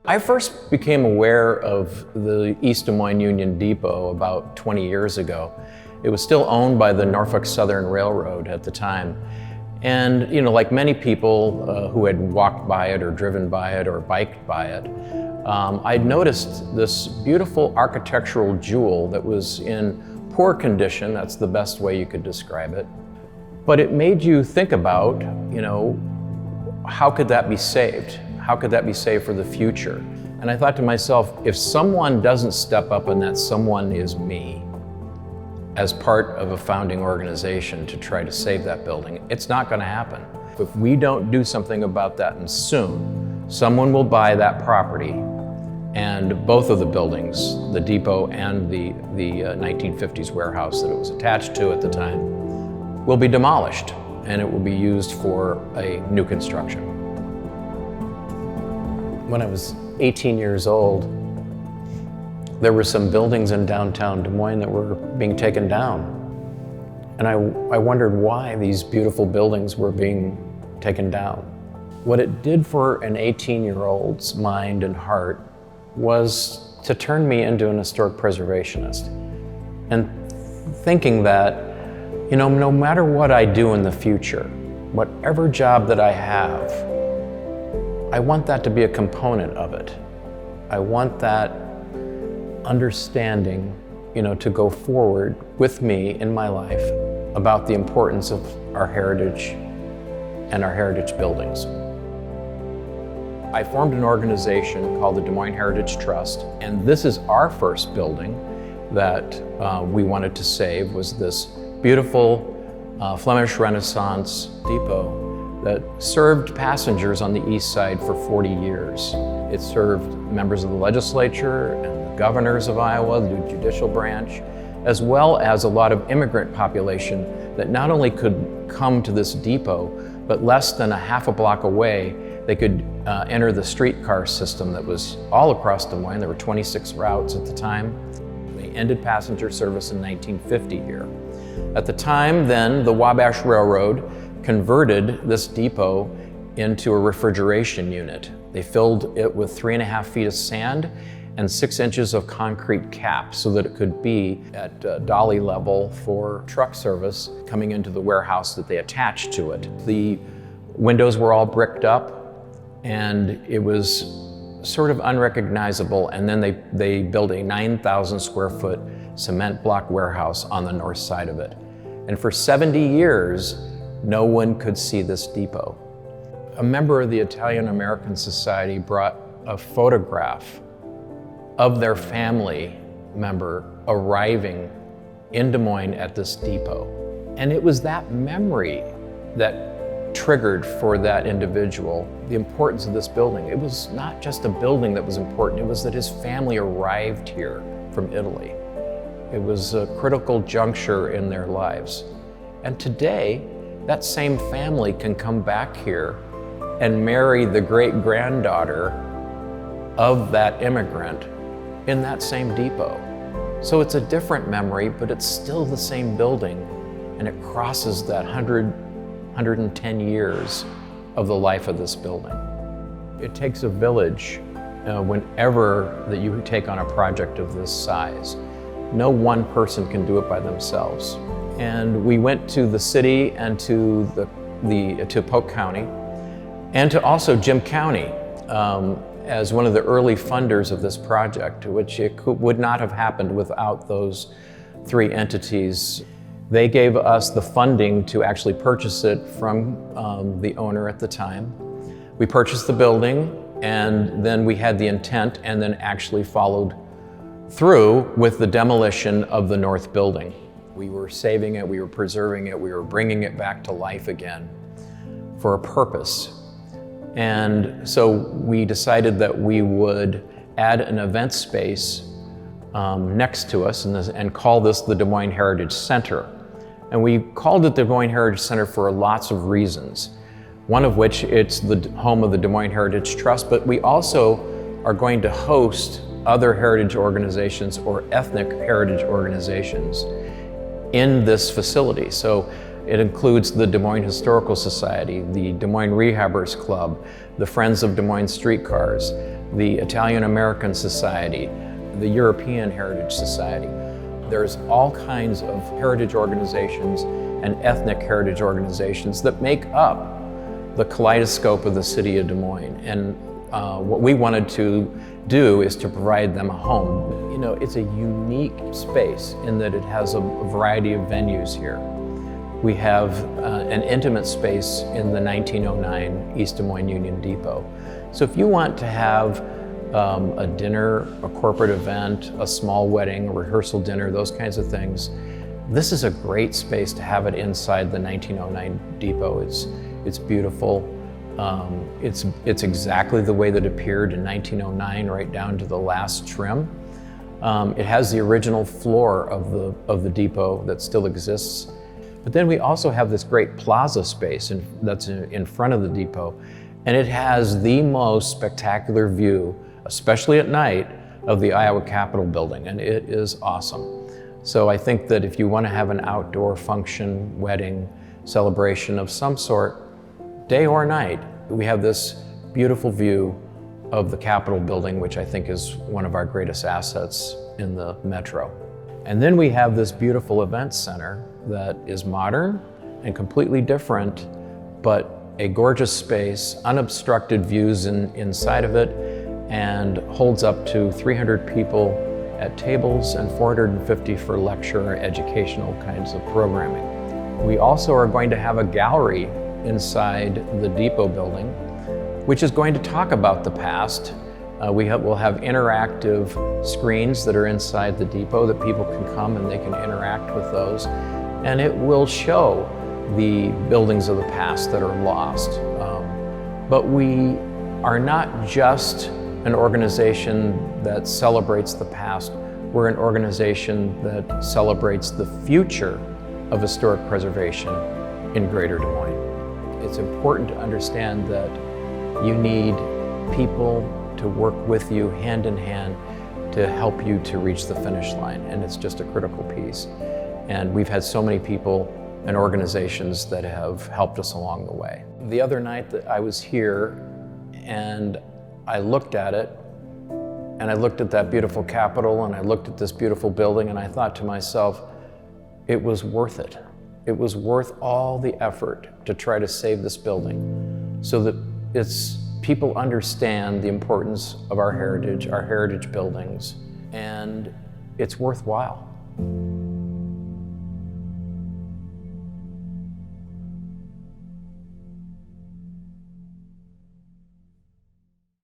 I first became aware of the East Des Moines Union Depot about 20 years ago. It was still owned by the Norfolk Southern Railroad at the time. And like many people who had walked by it or driven by it or biked by it, I'd noticed this beautiful architectural jewel that was in poor condition. That's the best way you could describe it. But it made you think about, how could that be saved? How could that be saved for the future? And I thought to myself, if someone doesn't step up, and that someone is me, as part of a founding organization to try to save that building, it's not going to happen. If we don't do something about that, and soon, someone will buy that property, and both of the buildings, the depot and the 1950s warehouse that it was attached to at the time, will be demolished, and it will be used for a new construction. When I was 18 years old, there were some buildings in downtown Des Moines that were being taken down. And I wondered why these beautiful buildings were being taken down. What it did for an 18-year-old's mind and heart was to turn me into an historic preservationist. And thinking that, no matter what I do in the future, whatever job that I have, I want that to be a component of it. I want that understanding, to go forward with me in my life about the importance of our heritage and our heritage buildings. I formed an organization called the Des Moines Heritage Trust, and this is our first building that we wanted to save, was this beautiful Flemish Renaissance depot that served passengers on the east side for 40 years. It served members of the legislature and the governors of Iowa, the judicial branch, as well as a lot of immigrant population that not only could come to this depot, but less than a half a block away, they could enter the streetcar system that was all across Des Moines. There were 26 routes at the time. They ended passenger service in 1950 here. At the time then, the Wabash Railroad converted this depot into a refrigeration unit. They filled it with 3.5 feet of sand and 6 inches of concrete cap so that it could be at dolly level for truck service coming into the warehouse that they attached to it. The windows were all bricked up and it was sort of unrecognizable, and then they built a 9,000 square foot cement block warehouse on the north side of it. And for 70 years, no one could see this depot. A member of the Italian American Society brought a photograph of their family member arriving in Des Moines at this depot. And it was that memory that triggered for that individual the importance of this building. It was not just a building that was important, it was that his family arrived here from Italy. It was a critical juncture in their lives. And today, that same family can come back here and marry the great-granddaughter of that immigrant in that same depot. So it's a different memory, but it's still the same building, and it crosses that 110 years of the life of this building. It takes a village whenever that you take on a project of this size. No one person can do it by themselves. And we went to the city and to Polk County and to also Jim County as one of the early funders of this project, which would not have happened without those three entities. They gave us the funding to actually purchase it from the owner at the time. We purchased the building, and then we had the intent and then actually followed through with the demolition of the north building. We were saving it, we were preserving it, we were bringing it back to life again for a purpose. And so we decided that we would add an event space next to us and call this the Des Moines Heritage Center. And we called it the Des Moines Heritage Center for lots of reasons. One of which, it's the home of the Des Moines Heritage Trust, but we also are going to host other heritage organizations or ethnic heritage organizations in this facility. So it includes the Des Moines Historical Society, the Des Moines Rehabbers Club, the Friends of Des Moines Streetcars, the Italian American Society, the European Heritage Society. There's all kinds of heritage organizations and ethnic heritage organizations that make up the kaleidoscope of the city of Des Moines. And what we wanted to do is to provide them a home. You know, it's a unique space in that it has a variety of venues here. We have an intimate space in the 1909 East Des Moines Union Depot. So if you want to have a dinner, a corporate event, a small wedding, a rehearsal dinner, those kinds of things, this is a great space to have it inside the 1909 Depot. It's beautiful. It's exactly the way that it appeared in 1909, right down to the last trim. It has the original floor of the depot that still exists. But then we also have this great plaza space that's in front of the depot, and it has the most spectacular view, especially at night, of the Iowa Capitol building, and it is awesome. So I think that if you want to have an outdoor function, wedding, celebration of some sort, day or night, we have this beautiful view of the Capitol building, which I think is one of our greatest assets in the metro. And then we have this beautiful event center that is modern and completely different, but a gorgeous space, unobstructed views inside of it, and holds up to 300 people at tables and 450 for lecture or educational kinds of programming. We also are going to have a gallery inside the depot building, which is going to talk about the past. We'll have interactive screens that are inside the depot that people can come and they can interact with those. And it will show the buildings of the past that are lost. But we are not just an organization that celebrates the past. We're an organization that celebrates the future of historic preservation in Greater Des Moines. It's important to understand that you need people to work with you hand in hand to help you to reach the finish line, and it's just a critical piece. And we've had so many people and organizations that have helped us along the way. The other night that I was here and I looked at it, and I looked at that beautiful Capitol, and I looked at this beautiful building, and I thought to myself, it was worth it. It was worth all the effort to try to save this building so that people understand the importance of our heritage buildings, and it's worthwhile.